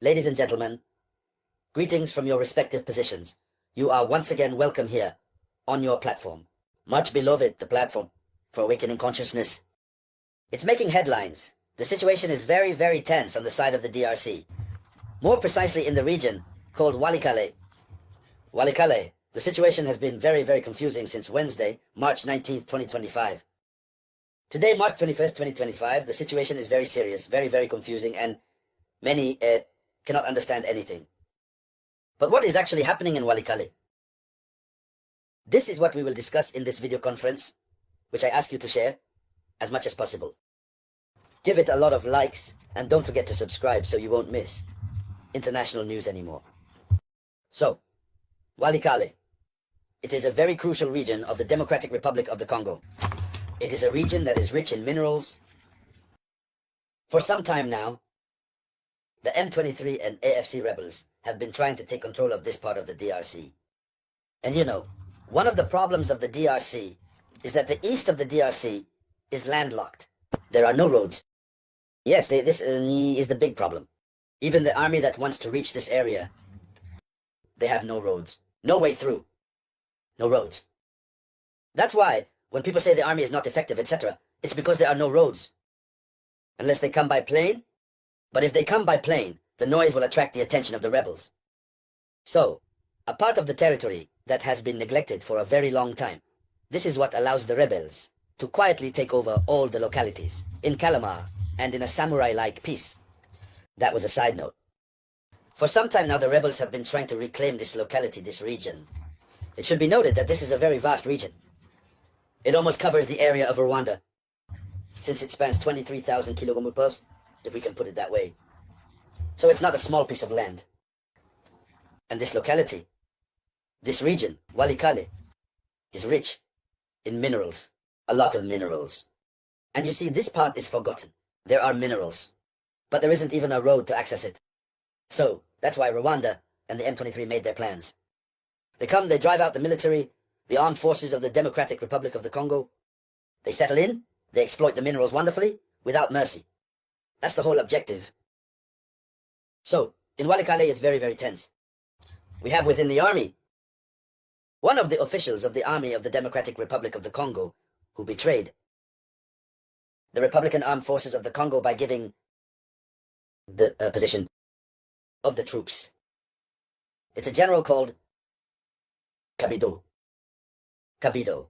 Ladies and gentlemen, greetings from your respective positions. You are once again welcome here on your platform. Much beloved, the platform for awakening consciousness. It's making headlines. The situation is very, very tense on the side of the DRC. More precisely in the region called Walikale. Walikale, the situation has been very, very confusing since Wednesday, March 19th, 2025. Today, March 21st, 2025, the situation is very serious, very, very confusing, and many cannot understand anything. But what is actually happening in Walikale? This is what we will discuss in this video conference, which I ask you to share as much as possible. Give it a lot of likes, and don't forget to subscribe so you won't miss international news anymore. So, Walikale. It is a very crucial region of the Democratic Republic of the Congo. It is a region that is rich in minerals. For some time now, the M23 and AFC rebels have been trying to take control of this part of the DRC. And you know, one of the problems of the DRC is that the east of the DRC is landlocked. There are no roads. Yes, this is the big problem. Even the army that wants to reach this area, they have no roads. No way through. No roads. That's why when people say the army is not effective, etc., it's because there are no roads. Unless they come by plane. But if they come by plane, the noise will attract the attention of the rebels. So, a part of the territory that has been neglected for a very long time, this is what allows the rebels to quietly take over all the localities in Kalama and in a samurai-like peace. That was a side note. For some time now, the rebels have been trying to reclaim this locality, this region. It should be noted that this is a very vast region. It almost covers the area of Rwanda, since it spans 23,000 kilometers, if we can put it that way. So it's not a small piece of land. And this locality, this region, Walikale, is rich in minerals, a lot of minerals. And you see, this part is forgotten. There are minerals, but there isn't even a road to access it. So that's why Rwanda and the M23 made their plans. They come, they drive out the military, the armed forces of the Democratic Republic of the Congo. They settle in, they exploit the minerals wonderfully, without mercy. That's the whole objective. So, in Walikale, it's very, very tense. We have within the army one of the officials of the army of the Democratic Republic of the Congo who betrayed the Republican Armed Forces of the Congo by giving the position of the troops. It's a general called Kabido. Kabido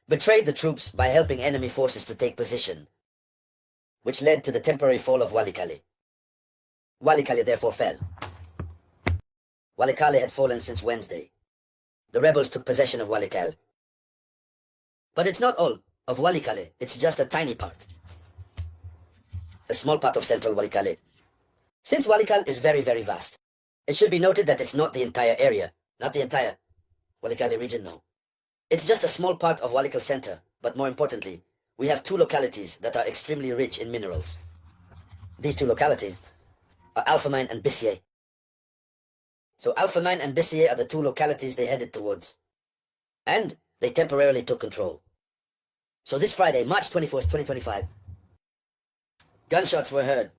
betrayed the troops by helping enemy forces to take position, which led to the temporary fall of Walikale. Walikale therefore fell. Walikale had fallen since Wednesday. The rebels took possession of Walikale. But it's not all of Walikale, it's just a tiny part. A small part of central Walikale. Since Walikale is very, very vast, it should be noted that it's not the entire area, not the entire Walikale region, no. It's just a small part of Walikale Center, but more importantly, we have two localities that are extremely rich in minerals. These two localities are Alpha Mine and Bissier. So Alpha Mine and Bissier are the two localities they headed towards. And they temporarily took control. So this Friday, March 24th, 2025, gunshots were heard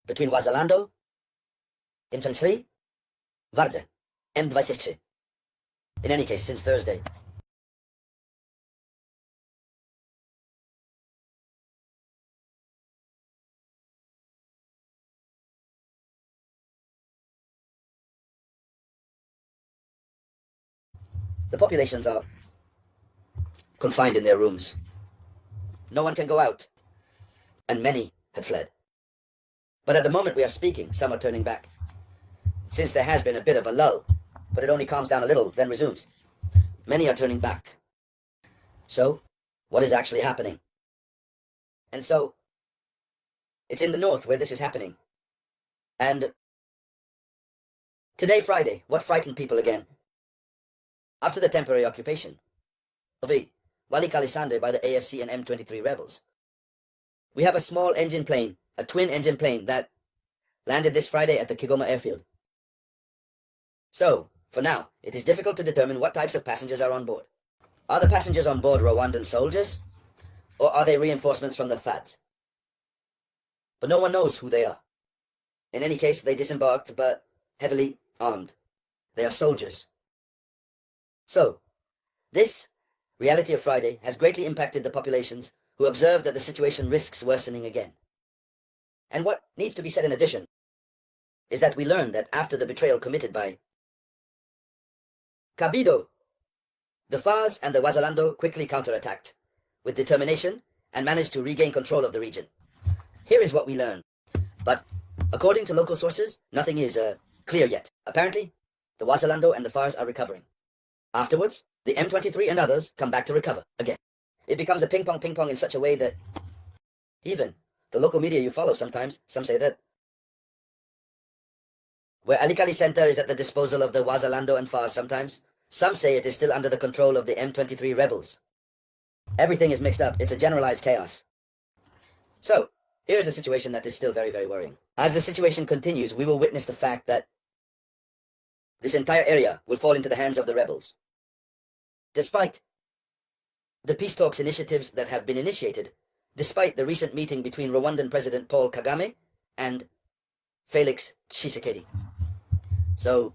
between Wazalando, M23, Varze, M23. In any case, since Thursday. The populations are confined in their rooms. No one can go out, and many had fled. But at the moment we are speaking, some are turning back. Since there has been a bit of a lull, but it only calms down a little, then resumes. Many are turning back. So, what is actually happening? And so, it's in the north where this is happening. And today, Friday, what frightened people again? After the temporary occupation of a Walikale Sande by the AFC and M23 rebels, we have a small engine plane, a twin engine plane that landed this Friday at the Kigoma airfield. So, for now, it is difficult to determine what types of passengers are on board. Are the passengers on board Rwandan soldiers? Or are they reinforcements from the FADs? But no one knows who they are. In any case, they disembarked, but heavily armed. They are soldiers. So, this reality of Friday has greatly impacted the populations who observe that the situation risks worsening again. And what needs to be said in addition is that we learned that after the betrayal committed by Cabido, the FARS and the Wazalando quickly counterattacked with determination and managed to regain control of the region. Here is what we learned. But according to local sources, nothing is clear yet. Apparently, the Wazalando and the FARS are recovering. Afterwards, the M23 and others come back to recover again. It becomes a ping-pong in such a way that even the local media you follow sometimes, some say that where Alikali Center is at the disposal of the Wazalando and FARS sometimes, some say it is still under the control of the M23 rebels. Everything is mixed up. It's a generalized chaos. So, here is a situation that is still very, very worrying. As the situation continues, we will witness the fact that this entire area will fall into the hands of the rebels. Despite the peace talks initiatives that have been initiated, despite the recent meeting between Rwandan President Paul Kagame and Felix Tshisekedi. So,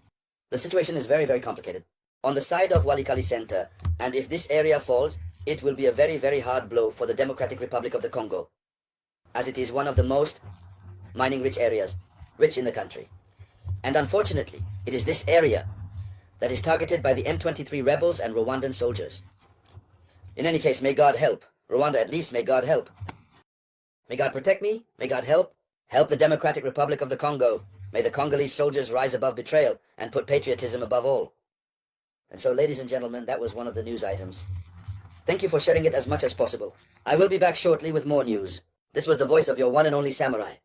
the situation is very, very complicated. On the side of Walikali Center, and if this area falls, it will be a very, very hard blow for the Democratic Republic of the Congo, as it is one of the most mining-rich areas, rich in the country. And unfortunately, it is this area that is targeted by the M23 rebels and Rwandan soldiers. In any case, may God help. Rwanda, at least, may God help. May God protect me. May God help. Help the Democratic Republic of the Congo. May the Congolese soldiers rise above betrayal and put patriotism above all. And so, ladies and gentlemen, that was one of the news items. Thank you for sharing it as much as possible. I will be back shortly with more news. This was the voice of your one and only samurai.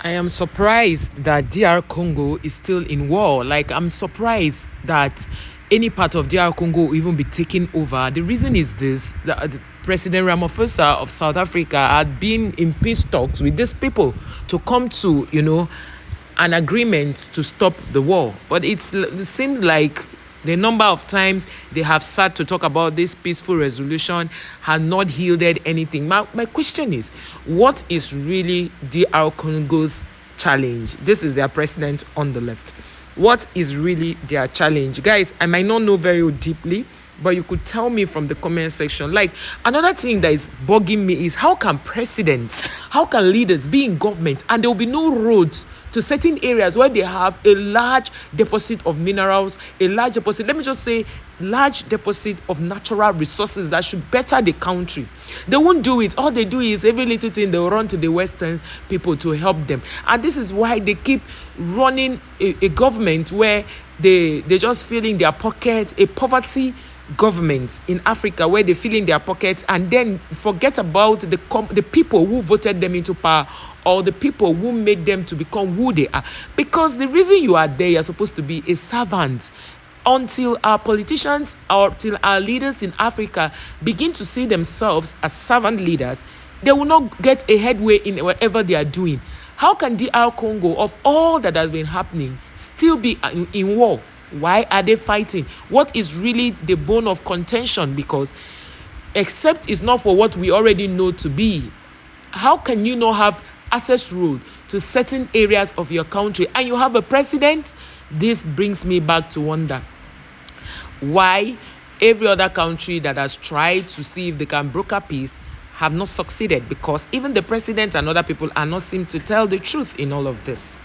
I am surprised that DR Congo is still in war. Like, I'm surprised that any part of DR Congo will even be taken over. The reason is this: that President Ramaphosa of South Africa had been in peace talks with these people to come to, an agreement to stop the war. But it seems like the number of times they have sat to talk about this peaceful resolution has not yielded anything. My question is, what is really DR Congo's challenge? This is their president on the left. What is really their challenge? Guys, I might not know very deeply, but you could tell me from the comment section. Like, another thing that is bugging me is how can leaders be in government and there will be no roads to certain areas where they have a large deposit of minerals, large deposit of natural resources that should better the country. They won't do it. All they do is every little thing they'll run to the Western people to help them. And this is why they keep running a government where they just fill in their pocket, a poverty government in Africa where they fill in their pockets and then forget about the people who voted them into power or the people who made them to become who they are. Because the reason you are there, you're supposed to be a servant. Until our politicians or till our leaders in Africa begin to see themselves as servant leaders, they will not get a headway in whatever they are doing. How can DR Congo, of all that has been happening, still be in war? Why are they fighting? What is really the bone of contention? Because except it's not for what we already know to be, how can you not have access road to certain areas of your country and you have a president? This brings me back to wonder why every other country that has tried to see if they can broker peace have not succeeded because even the president and other people are not seem to tell the truth in all of this.